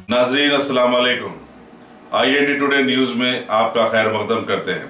नाजरीन अस्सलाम वालेकुम। IND टुडे न्यूज में आपका खैर मकदम करते हैं।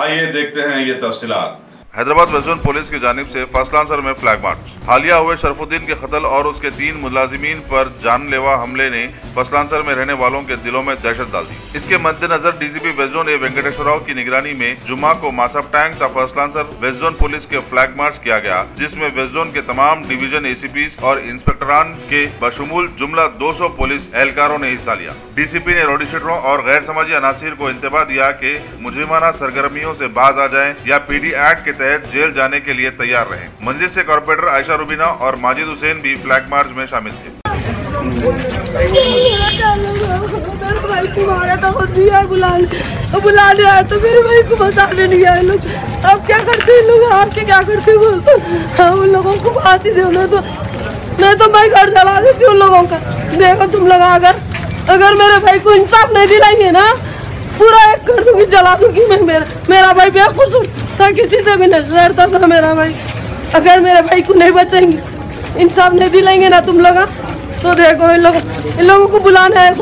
आइए देखते हैं ये तफसीलात। हैदराबाद वेस्ट जोन पुलिस की जानिब से फसलांसर में फ्लैग मार्च। हालिया हुए शरफुद्दीन के कत्ल और उसके 3 मुलाजिमीन पर जानलेवा हमले ने फसलांसर में रहने वालों के दिलों में दहशत डाल दी। इसके मद्देनजर DCP west zone Venkateshwar Rao की निगरानी में जुम्मा को मासब टैंक तथा फसलांसर वेस्ट जोन पुलिस के फ्लैग मार्च किया गया, जिसमें वेस्ट जोन के तमाम डिवीजन ACPs और इंस्पेक्टरान के बशमूल जुमला 200 पुलिस एहलकारों ने हिस्सा लिया। DCP ने रौडी शीटरों और गैर समाजी अनासिर को इंतबाह दिया कि मुजरिमाना सरगर्मियों से बाज आ जाएं या PD एक्ट के तहत जेल जाने के लिए तैयार रहे। मजलिस से कॉर्पोरेटर आयशा रुबीना और माजिद हुसैन भी फ्लैग मार्च में शामिल थे। मेरे भाई को मारा था, बुला लिया तो मेरे भाई को बचाने नहीं आए लोग। अब क्या करते हैं लोग, आके क्या करते बोल, उन लोगों को फांसी दो ना, तो मैं तो मैं घर जला देती हूँ उन लोगों का। देखो तुम लोग अगर मेरे भाई को इंसाफ नहीं दिलाएंगे ना, पूरा एक कर दूंगी, जला दूंगी मैं। मेरा भाई बेकसूर था, किसी से भी नहीं लड़ता था मेरा भाई। अगर मेरे भाई को नहीं बचाएंगे, इंसाफ नहीं दिलाएंगे ना तुम लोग, तो देखो इन लोगों को बुलाना है,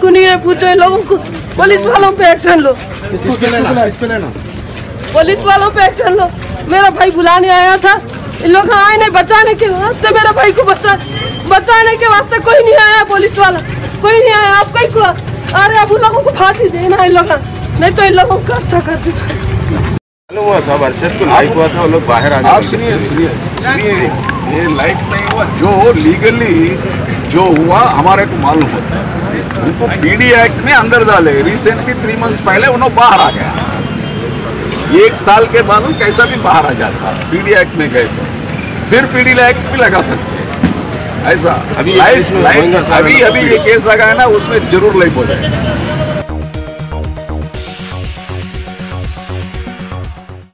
कुनिए पूछो इन लोगों को। पुलिस वालों पे एक्शन लो, पुलिस वालों पे एक्शन लो। मेरा भाई बुलाने आया था, इन लोग आए नहीं बचाने के वास्ते। मेरा भाई को बचाने के वास्ते कोई नहीं आया, पुलिस वाला कोई नहीं आया। आप कहीं को अरे अब उन लोगों को फांसी देना इन लोग, नहीं तो इन लोगों को अच्छा कर दे। हुआ था वर्षस को लाइफ हुआ था, वो लोग बाहर आ गए। आप सुनिए, ये लाइफ नहीं हुआ, जो लीगली जो हुआ हमारे को मालूम होता है। उनको PD एक्ट में अंदर डाले, रिसेंटली 3 मंथ्स पहले उन्होंने बाहर आ गया। 1 साल के बाद हम कैसा भी बाहर आ जाता, PD एक्ट में गए तो फिर PD एक्ट भी लगा सकते हैं ऐसा। अभी ये केस लगा है ना, उसमें जरूर लाइफ हो जाएगा।